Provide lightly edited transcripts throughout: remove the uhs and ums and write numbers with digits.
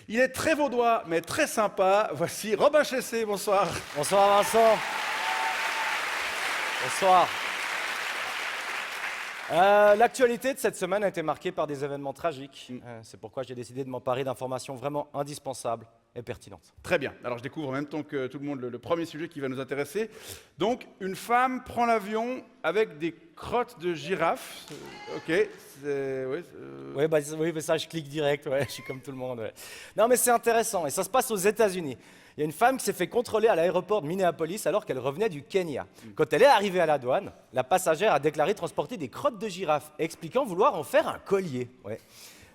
Il est très vaudois, mais très sympa. Voici Robin Chessé, bonsoir. Bonsoir Vincent. Bonsoir. L'actualité de cette semaine a été marquée par des événements tragiques. C'est pourquoi j'ai décidé de m'emparer d'informations vraiment indispensables et pertinentes. Très bien. Alors je découvre en même temps que tout le monde le premier sujet qui va nous intéresser. Donc, une femme prend l'avion avec des crottes de girafe. Ok. Oui, mais ça, je clique direct, ouais, je suis comme tout le monde. Ouais. Non, mais c'est intéressant, et ça se passe aux États-Unis. Il y a une femme qui s'est fait contrôler à l'aéroport de Minneapolis alors qu'elle revenait du Kenya. Quand elle est arrivée à la douane, la passagère a déclaré transporter des crottes de girafe, expliquant vouloir en faire un collier. Ouais.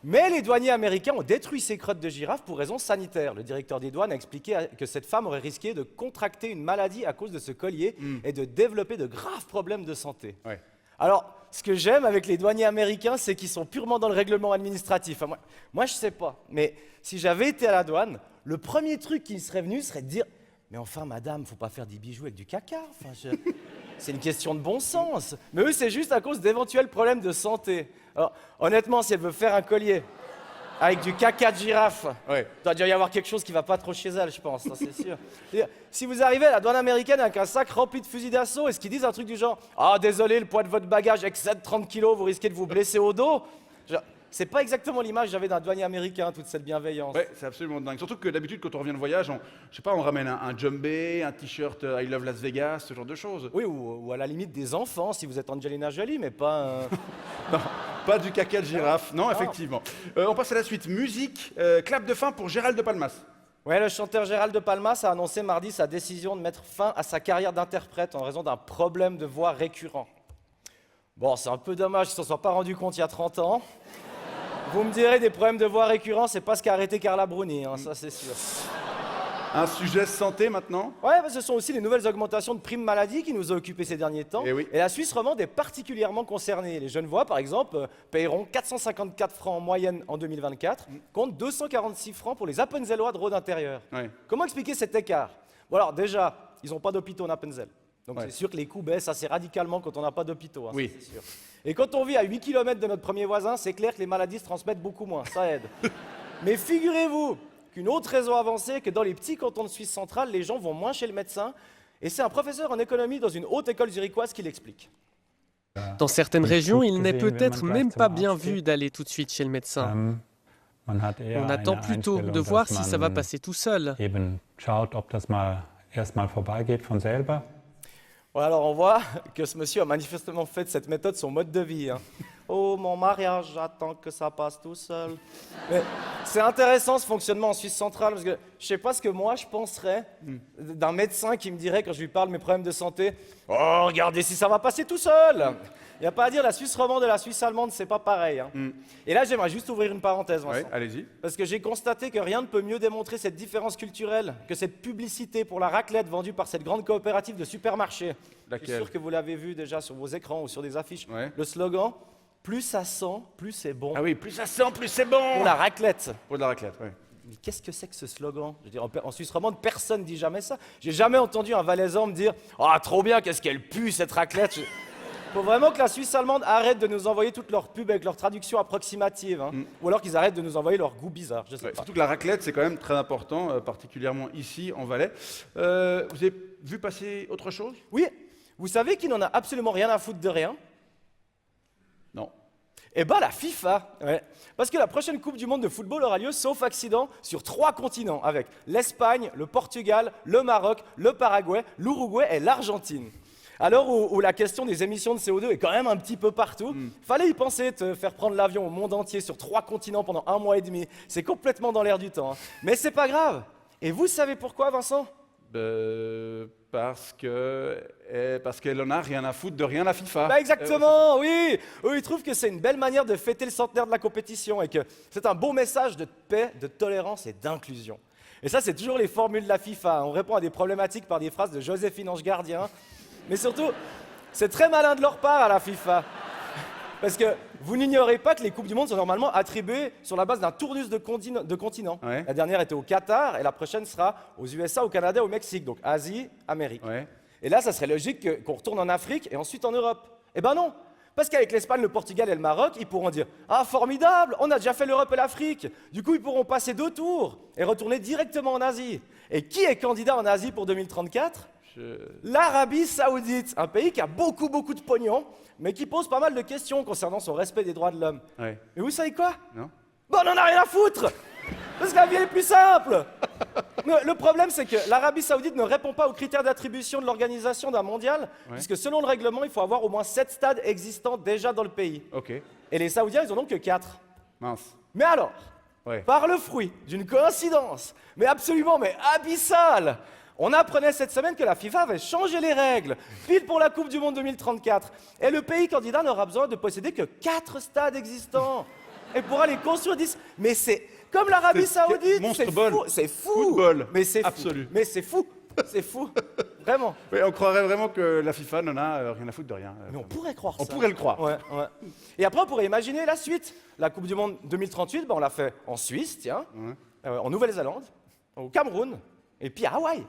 Mais les douaniers américains ont détruit ces crottes de girafe pour raisons sanitaires. Le directeur des douanes a expliqué que cette femme aurait risqué de contracter une maladie à cause de ce collier et de développer de graves problèmes de santé. Ouais. Alors, ce que j'aime avec les douaniers américains, c'est qu'ils sont purement dans le règlement administratif. Enfin, moi, je sais pas, mais si j'avais été à la douane, le premier truc qui me serait venu serait de dire « Mais enfin, madame, faut pas faire des bijoux avec du caca. Enfin, c'est une question de bon sens. » Mais eux, c'est juste à cause d'éventuels problèmes de santé. Alors, honnêtement, si elle veut faire un collier avec du caca de girafe, Ouais. il doit déjà y avoir quelque chose qui va pas trop chez elle, je pense, ça c'est sûr. Si vous arrivez à la douane américaine avec un sac rempli de fusils d'assaut, est-ce qu'ils disent un truc du genre « Ah, désolé, le poids de votre bagage excède 30 kilos, vous risquez de vous blesser au dos ?» C'est pas exactement l'image que j'avais d'un douanier américain, toute cette bienveillance. Ouais, c'est absolument dingue. Surtout que d'habitude, quand on revient de voyage, je sais pas, on ramène un jumbé, un t-shirt I Love Las Vegas, ce genre de choses. Oui, ou à la limite des enfants, si vous êtes Angelina Jolie, mais pas... Non, pas du caca de girafe. Non, effectivement. On passe à la suite. Musique, clap de fin pour Gérald de Palmas. Ouais, le chanteur Gérald de Palmas a annoncé mardi sa décision de mettre fin à sa carrière d'interprète en raison d'un problème de voix récurrent. Bon, c'est un peu dommage qu'il ne s'en soit pas rendu compte il y a 30 ans. Vous me direz, des problèmes de voix récurrents, c'est pas ce qu'a arrêté Carla Bruni, hein, ça c'est sûr. Un sujet santé maintenant. Ouais, bah, ce sont aussi les nouvelles augmentations de primes maladie qui nous ont occupés ces derniers temps. Eh oui. Et la Suisse romande est particulièrement concernée. Les jeunes voix, par exemple, paieront 454 francs en moyenne en 2024, contre 246 francs pour les Appenzellois de Rhône intérieur. Ouais. Comment expliquer cet écart? Bon alors déjà, ils n'ont pas d'hôpitaux en Appenzell. Donc Ouais. c'est sûr que les coûts baissent assez radicalement quand on n'a pas d'hôpitaux, hein, Oui. ça, c'est sûr. Et quand on vit à 8 km de notre premier voisin, c'est clair que les maladies se transmettent beaucoup moins, ça aide. Mais figurez-vous qu'une autre raison avancée est que dans les petits cantons de Suisse centrale, les gens vont moins chez le médecin, et c'est un professeur en économie dans une haute école zurichoise qui l'explique. Dans certaines régions, il n'est peut-être même pas bien vu d'aller tout de suite chez le médecin. On attend plutôt de voir si ça va passer tout seul. Voilà, alors on voit que ce monsieur a manifestement fait de cette méthode son mode de vie. Hein. Oh, mon mariage, j'attends que ça passe tout seul. Mais c'est intéressant ce fonctionnement en Suisse centrale, parce que je sais pas ce que moi je penserais d'un médecin qui me dirait quand je lui parle de mes problèmes de santé, « Oh, regardez si ça va passer tout seul !» Il n'y a pas à dire, la Suisse romande et la Suisse allemande, c'est pas pareil. Hein. Et là, j'aimerais juste ouvrir une parenthèse, Vincent. Ouais, allez-y. Parce que j'ai constaté que rien ne peut mieux démontrer cette différence culturelle que cette publicité pour la raclette vendue par cette grande coopérative de supermarchés. Je suis Laquelle? sûr que vous l'avez vu déjà sur vos écrans ou sur des affiches. Ouais. Le slogan « Plus ça sent, plus c'est bon Ah oui, plus ça sent, plus c'est bon. pour la raclette ». Pour de la raclette, ouais. Mais qu'est-ce que c'est que ce slogan? Je veux dire, en Suisse romande, personne ne dit jamais ça. J'ai jamais entendu un Valaisan me dire « Ah, trop bien, qu'est-ce qu'elle pue cette raclette !» Faut vraiment que la Suisse allemande arrête de nous envoyer toutes leurs pubs avec leurs traductions approximatives, hein. Ou alors qu'ils arrêtent de nous envoyer leurs goûts bizarres, je sais Ouais, pas. surtout que la raclette, c'est quand même très important, particulièrement ici, en Valais. Vous avez vu passer autre chose? Oui, vous savez qui n'en a absolument rien à foutre de rien? Non. Eh ben la FIFA, ouais. Parce que la prochaine Coupe du Monde de football aura lieu, sauf accident, sur 3 continents, avec l'Espagne, le Portugal, le Maroc, le Paraguay, l'Uruguay et l'Argentine. À l'heure où la question des émissions de CO2 est quand même un petit peu partout, fallait y penser, te faire prendre l'avion au monde entier sur 3 continents pendant 1 mois et demi. C'est complètement dans l'air du temps. Hein. Mais c'est pas grave. Et vous savez pourquoi, Vincent? Parce qu'elle en a rien à foutre de rien, la FIFA. Bah exactement, oui. Eux, ils trouvent que c'est une belle manière de fêter le centenaire de la compétition et que c'est un beau message de paix, de tolérance et d'inclusion. Et ça, c'est toujours les formules de la FIFA. On répond à des problématiques par des phrases de Joséphine Ange Gardien. Mais surtout, c'est très malin de leur part à la FIFA. Parce que vous n'ignorez pas que les Coupes du Monde sont normalement attribuées sur la base d'un tournus de continents. Ouais. La dernière était au Qatar et la prochaine sera aux USA, au Canada et au Mexique. Donc Asie, Amérique. Ouais. Et là, ça serait logique qu'on retourne en Afrique et ensuite en Europe. Eh ben non, Parce qu'avec l'Espagne, le Portugal et le Maroc, ils pourront dire « Ah, formidable, on a déjà fait l'Europe et l'Afrique !» Du coup, ils pourront passer 2 tours et retourner directement en Asie. Et qui est candidat en Asie pour 2034 ? L'Arabie Saoudite, un pays qui a beaucoup de pognon, mais qui pose pas mal de questions concernant son respect des droits de l'homme. Ouais. Et vous savez quoi ? Non. Bon, on en a rien à foutre. Parce que la vie est plus simple. Le problème, c'est que l'Arabie Saoudite ne répond pas aux critères d'attribution de l'organisation d'un mondial, puisque selon le règlement, il faut avoir au moins 7 stades existants déjà dans le pays. Ok. Et les Saoudiens, ils en ont que 4. Mince. Mais alors, par le fruit d'une coïncidence, mais absolument abyssale, on apprenait cette semaine que la FIFA avait changé les règles, pile pour la Coupe du Monde 2034. Et le pays candidat n'aura besoin de posséder que 4 stades existants. Et pourra les construire 10. Mais c'est comme l'Arabie Saoudite, c'est fou. Football. Mais c'est absolu. Fou. Mais c'est fou. C'est fou. Vraiment. Oui, on croirait vraiment que la FIFA n'en a rien à foutre de rien. Mais on pourrait croire ça. On pourrait le croire. Ouais. Et après, on pourrait imaginer la suite. La Coupe du Monde 2038, on l'a fait en Suisse, tiens, en Nouvelle-Zélande, au Cameroun, et puis à Hawaï.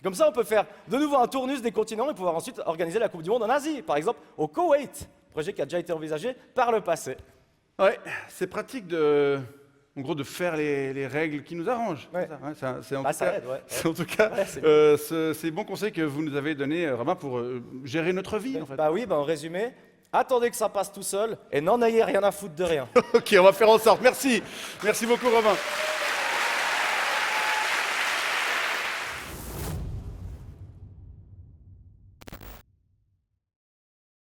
Comme ça, on peut faire de nouveau un tournus des continents et pouvoir ensuite organiser la Coupe du Monde en Asie, par exemple au Koweït, projet qui a déjà été envisagé par le passé. Ouais, c'est pratique de faire les règles qui nous arrangent. Ouais. C'est en tout cas, ces bons conseils que vous nous avez donnés, Romain, pour gérer notre vie, en fait. Bah oui, en résumé, attendez que ça passe tout seul et n'en ayez rien à foutre de rien. Ok, on va faire en sorte. Merci beaucoup, Romain.